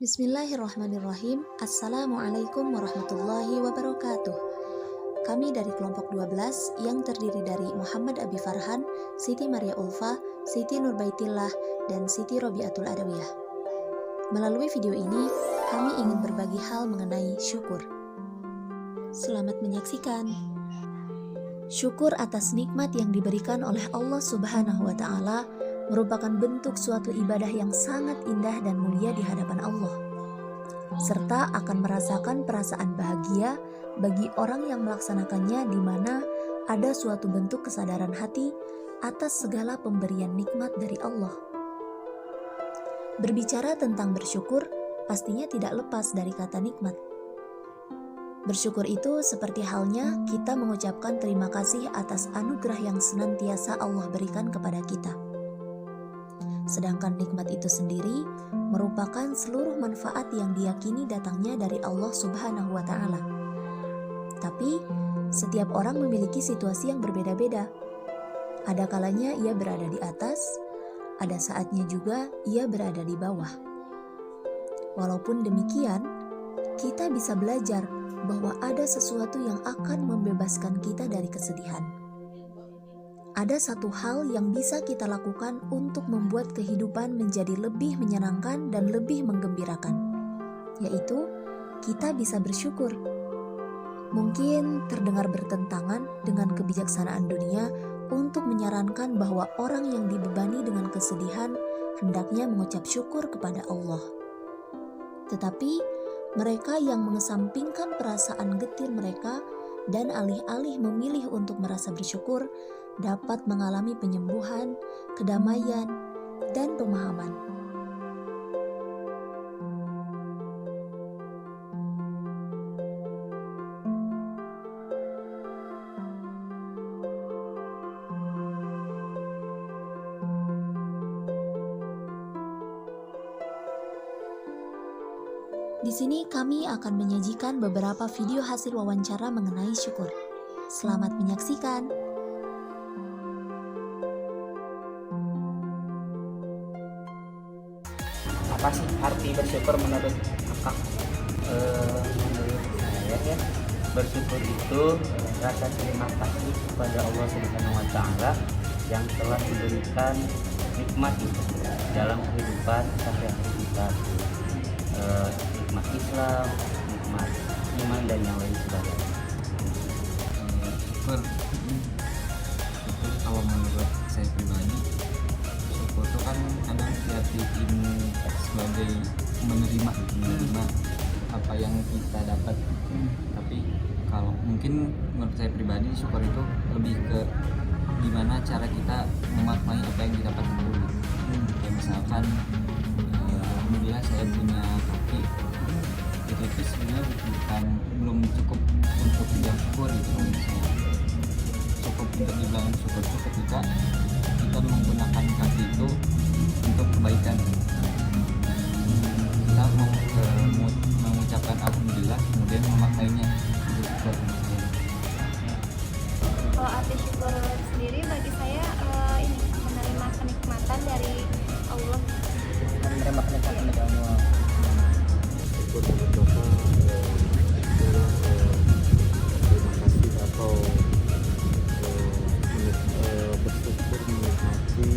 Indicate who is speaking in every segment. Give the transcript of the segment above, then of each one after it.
Speaker 1: Bismillahirrahmanirrahim. Assalamualaikum warahmatullahi wabarakatuh. Kami dari kelompok 12 yang terdiri dari Muhammad Abi Farhan, Siti Maria Ulfa, Siti Nurbaitillah, dan Siti Robiatul Adawiyah. Melalui video ini, kami ingin berbagi hal mengenai syukur. Selamat menyaksikan. Syukur atas nikmat yang diberikan oleh Allah Subhanahu wa Ta'ala merupakan bentuk suatu ibadah yang sangat indah dan mulia di hadapan Allah, serta akan merasakan perasaan bahagia bagi orang yang melaksanakannya, di mana ada suatu bentuk kesadaran hati atas segala pemberian nikmat dari Allah. Berbicara tentang bersyukur, pastinya tidak lepas dari kata nikmat. Bersyukur itu seperti halnya kita mengucapkan terima kasih atas anugerah yang senantiasa Allah berikan kepada kita. Sedangkan nikmat itu sendiri merupakan seluruh manfaat yang diyakini datangnya dari Allah Subhanahu wa Ta'ala. Tapi setiap orang memiliki situasi yang berbeda-beda. Ada kalanya ia berada di atas, ada saatnya juga ia berada di bawah. Walaupun demikian, kita bisa belajar bahwa ada sesuatu yang akan membebaskan kita dari kesedihan. Ada satu hal yang bisa kita lakukan untuk membuat kehidupan menjadi lebih menyenangkan dan lebih menggembirakan, yaitu kita bisa bersyukur. Mungkin terdengar bertentangan dengan kebijaksanaan dunia untuk menyarankan bahwa orang yang dibebani dengan kesedihan hendaknya mengucap syukur kepada Allah. Tetapi mereka yang mengesampingkan perasaan getir mereka dan alih-alih memilih untuk merasa bersyukur dapat mengalami penyembuhan, kedamaian, dan pemahaman. Di sini kami akan menyajikan beberapa video hasil wawancara mengenai syukur. Selamat menyaksikan.
Speaker 2: Apa sih arti bersyukur menurut kakak? Menurut saya ya, bersyukur itu rasa terima kasih kepada Allah Subhanahu wa Ta'ala yang telah memberikan nikmat itu dalam kehidupan sehari-hari kita, nikmat Islam, nikmat iman, dan yang lain sebagainya.
Speaker 3: Syukur kalau menurut saya pribadi, syukur itu kan kadang diartikan sebagai menerima apa yang kita dapat. Tapi kalau mungkin menurut saya pribadi, syukur itu lebih ke gimana cara kita memaknai apa yang didapat dulu. Ya misalkan alhamdulillah saya punya kaki, itu sebenarnya belum cukup untuk dibilang syukur gitu. Misalnya cukup untuk dibilang syukur ketika kita menggunakan kaki itu untuk kebaikan. Kita mengucapkan alhamdulillah, kemudian memaknainya itu syukur.
Speaker 4: Kalau arti syukur sendiri bagi saya ini menerima kenikmatan dari Allah.
Speaker 2: Menerima kenikmatan dari Allah.
Speaker 5: Syukur mengucapkan terima kasih atau bersyukur menikmati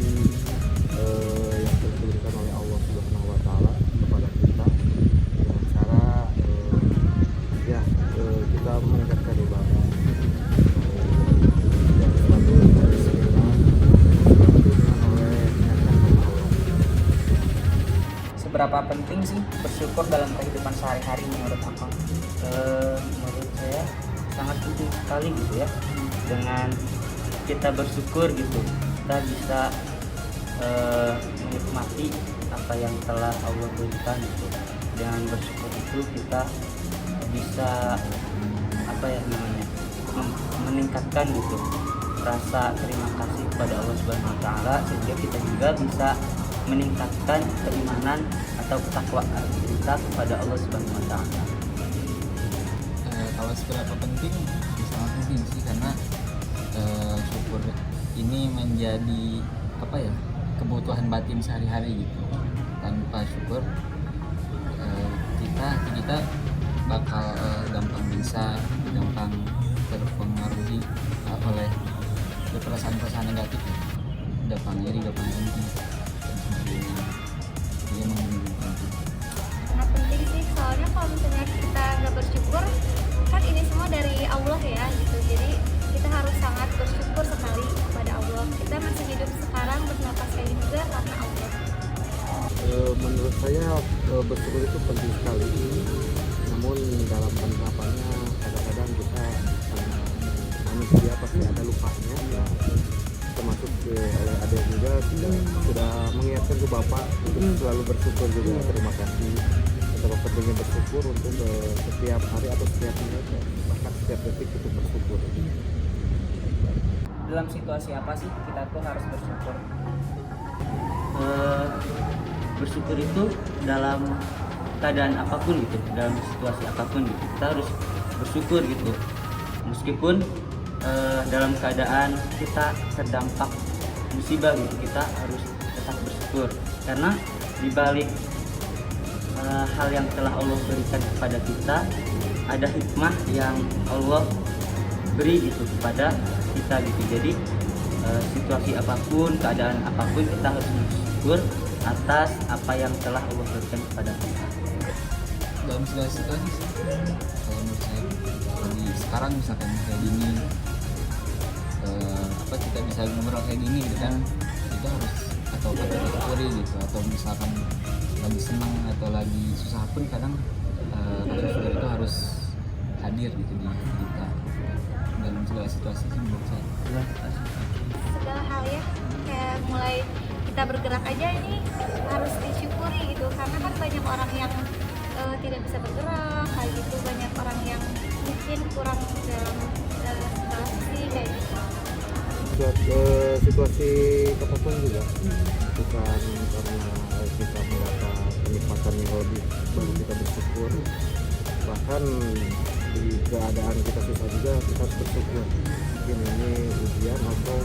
Speaker 5: yang telah diberikan oleh Allah Subhanahu wa Ta'ala kepada kita dengan cara kita meningkatkan ibadah dan selalu beristighfar oleh niatan Allah.
Speaker 2: Seberapa penting sih bersyukur dalam kehidupan sehari-hari menurut akang? Menurut saya sangat penting sekali gitu ya. Dengan kita bersyukur gitu, kita bisa menikmati apa yang telah Allah berikan gitu. Dengan bersyukur itu kita bisa meningkatkan gitu rasa terima kasih kepada Allah Subhanahu wa Ta'ala, sehingga kita juga bisa meningkatkan keimanan atau ketakwaan kita kepada Allah Subhanahu wa Ta'ala.
Speaker 3: Kalau seberapa penting, sangat penting sih, karena syukur ini menjadi kebutuhan batin sehari-hari gitu. Tanpa syukur kita bakal gampang terpengaruhi oleh perasaan-perasaan negatif ya. Gampang iri, gampang dengki dan sebagainya. Jadi emang menunjukkan
Speaker 4: Sangat penting sih, soalnya kalau misalnya kita nggak bersyukur, kan ini semua dari Allah ya gitu. Jadi kita harus sangat bersyukur sekali kepada Allah. Kita masih hidup sekarang, bernapas kayak gini juga karena Allah.
Speaker 5: Menurut saya bersyukur itu penting sekali, namun dalam penerapannya kadang-kadang kita manusia pasti ada lupanya ya, termasuk oleh adik juga sudah mengingatkan ke bapak untuk selalu bersyukur juga. Terima kasih, betapa pentingnya bersyukur untuk setiap hari atau setiap menit bahkan setiap detik itu bersyukur.
Speaker 2: Dalam situasi apa sih kita tuh harus bersyukur? Bersyukur itu dalam keadaan apapun gitu, dalam situasi apapun gitu, kita harus bersyukur gitu. Meskipun dalam keadaan kita terdampak musibah gitu, kita harus tetap bersyukur karena dibalik hal yang telah Allah berikan kepada kita ada hikmah yang Allah beri gitu kepada kita gitu. Jadi situasi apapun, keadaan apapun, kita harus bersyukur atas apa yang telah Allah berikan kepada kita.
Speaker 3: dalam segala situasi sih. Kalau menurut saya lagi sekarang misalkan kayak gini, kita bisa ngobrol kayak gini gitu kan, kita harus atau kita bersyukuri gitu. Atau misalkan lagi senang atau lagi susah pun kadang rasa syukur itu harus hadir gitu di kita dalam segala situasi sih menurut saya.
Speaker 4: Segala hal ya, kayak mulai kita bergerak aja ini harus disyukuri gitu, karena kan banyak orang yang tidak bisa bergerak kayak gitu, banyak orang yang mungkin kurang dalam segala sisi kayak gitu.
Speaker 5: Situasi apapun juga bukan karena kita mendapat kenikmatan yang lebih baru kita bersyukur, bahkan di keadaan kita susah juga kita harus bersyukur. Mungkin ini ujian atau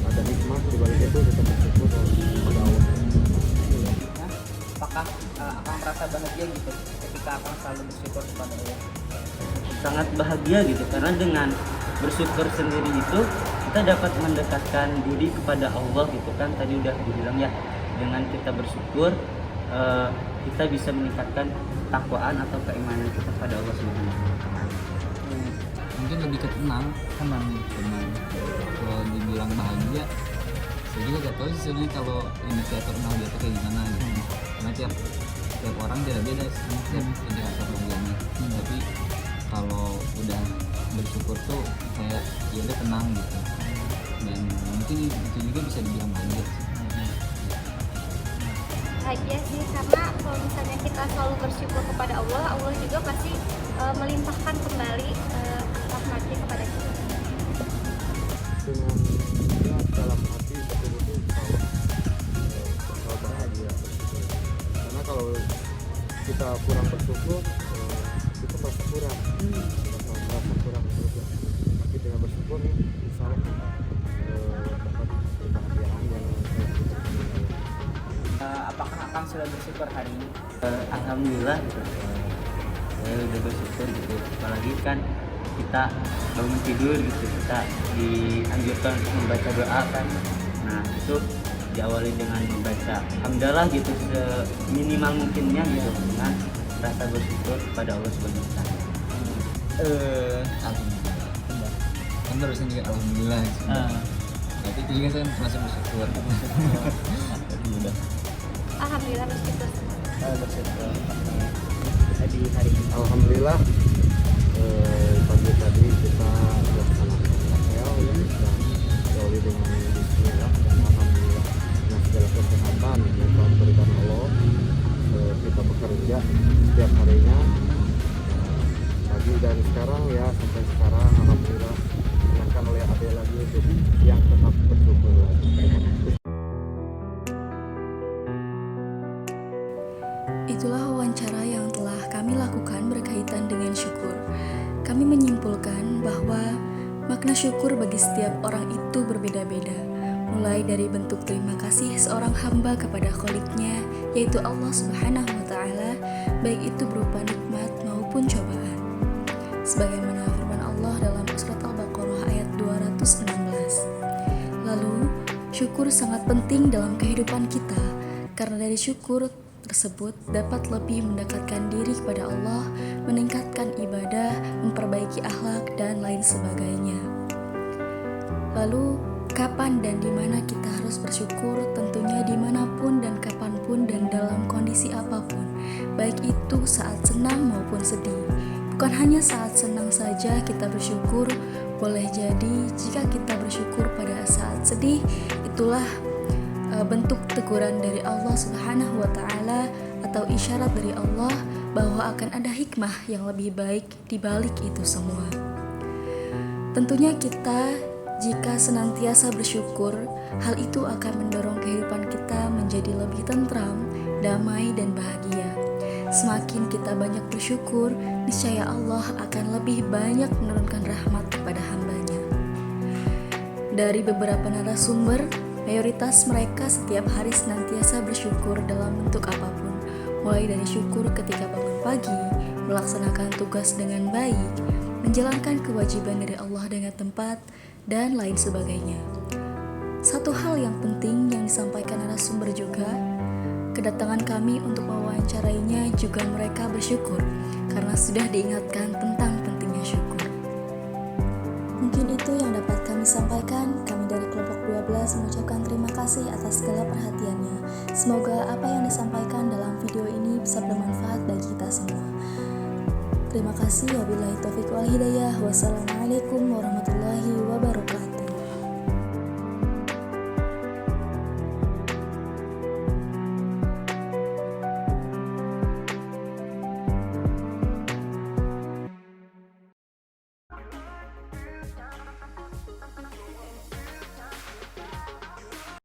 Speaker 5: ada hikmah di balik itu, kita bersyukur kepada Allah.
Speaker 2: Apakah akan merasa bahagia gitu ketika akan selalu bersyukur kepada Allah? Sangat bahagia gitu, karena dengan bersyukur sendiri itu kita dapat mendekatkan diri kepada Allah gitu kan. Tadi udah dibilang ya, dengan kita bersyukur kita bisa meningkatkan takwaan atau keimanan kita pada Allah Subhanahu wa Ta'ala.
Speaker 3: Mungkin lebih ke tenang. Kalau dibilang bahagia, saya juga gak tahu sih sebenarnya kalau indikator bahagia itu kayak gimana gitu. Karena tiap orang beda-beda sih, tiap indikator bahagianya. Tapi kalau udah bersyukur tuh kayak ya udah tenang gitu, dan mungkin itu juga bisa dibilang bahagia sih.
Speaker 4: Bahagia sih, karena kalau misalnya kita selalu bersyukur kepada Allah, Allah juga pasti melimpahkan kembali rahmatnya kepada kita.
Speaker 5: Dengan ya, dalam hati betul-betul bakal bahagia bersyukur. Karena kalau kita kurang bersyukur, kita merasa kurang, tapi dengan bersyukur insya Allah dapat kebahagiaan yang
Speaker 2: Apakah Akang sudah bersyukur hari ini? Alhamdulillah gitu. Saya udah bersyukur gitu. Apalagi kan kita bangun tidur gitu, kita dianjurkan untuk membaca doa kan. Nah itu diawali dengan membaca alhamdulillah gitu, seminimal mungkinnya gitu, dengan rasa bersyukur kepada Allah Subhanahu wa Ta'ala.
Speaker 3: Alhamdulillah. Kan barusan juga alhamdulillah. Berarti itu juga saya merasa bersyukur. Jadi udah.
Speaker 4: Alhamdulillah bersyukur.
Speaker 2: Bersyukur di hari ini.
Speaker 5: alhamdulillah pagi tadi kita melaksanakan apel ya, dan diawali dengan bismillah dan alhamdulillah dengan segala kesehatan yang telah diberikan Allah. Kita bekerja setiap harinya pagi dan sekarang ya, sampai sekarang alhamdulillah diingatkan oleh adik lagi untuk yang tetap bersyukur lagi.
Speaker 6: Itulah wawancara yang telah kami lakukan berkaitan dengan syukur. Kami menyimpulkan bahwa makna syukur bagi setiap orang itu berbeda-beda, mulai dari bentuk terima kasih seorang hamba kepada Kholiknya, yaitu Allah Subhanahu wa Ta'ala, baik itu berupa nikmat maupun cobaan. Sebagaimana firman Allah dalam surat Al-Baqarah ayat 216. Lalu, syukur sangat penting dalam kehidupan kita karena dari syukur tersebut dapat lebih mendekatkan diri kepada Allah, meningkatkan ibadah, memperbaiki akhlak, dan lain sebagainya. Lalu, kapan dan di mana kita harus bersyukur? Tentunya dimanapun dan kapanpun dan dalam kondisi apapun, baik itu saat senang maupun sedih. Bukan hanya saat senang saja kita bersyukur, boleh jadi jika kita bersyukur pada saat sedih, itulah bentuk teguran dari Allah Subhanahu wa Ta'ala atau isyarat dari Allah bahwa akan ada hikmah yang lebih baik di balik itu semua. Tentunya kita jika senantiasa bersyukur, hal itu akan mendorong kehidupan kita menjadi lebih tentram, damai, dan bahagia. Semakin kita banyak bersyukur, niscaya Allah akan lebih banyak menurunkan rahmat kepada hambanya. Dari beberapa narasumber, mayoritas mereka setiap hari senantiasa bersyukur dalam bentuk apapun, mulai dari syukur ketika bangun pagi, melaksanakan tugas dengan baik, menjalankan kewajiban dari Allah dengan tepat, dan lain sebagainya. Satu hal yang penting yang disampaikan narasumber juga, kedatangan kami untuk mewawancarainya juga mereka bersyukur karena sudah diingatkan tentang pentingnya syukur. Mungkin itu yang dapat kami sampaikan. Kami dari kelompok 12 mengucapkan terima kasih atas segala perhatiannya. Semoga apa yang disampaikan dalam video ini bisa bermanfaat bagi kita semua. Terima kasih. Wabillahi taufiq wal hidayah. Wassalamualaikum warahmatullahi wabarakatuh.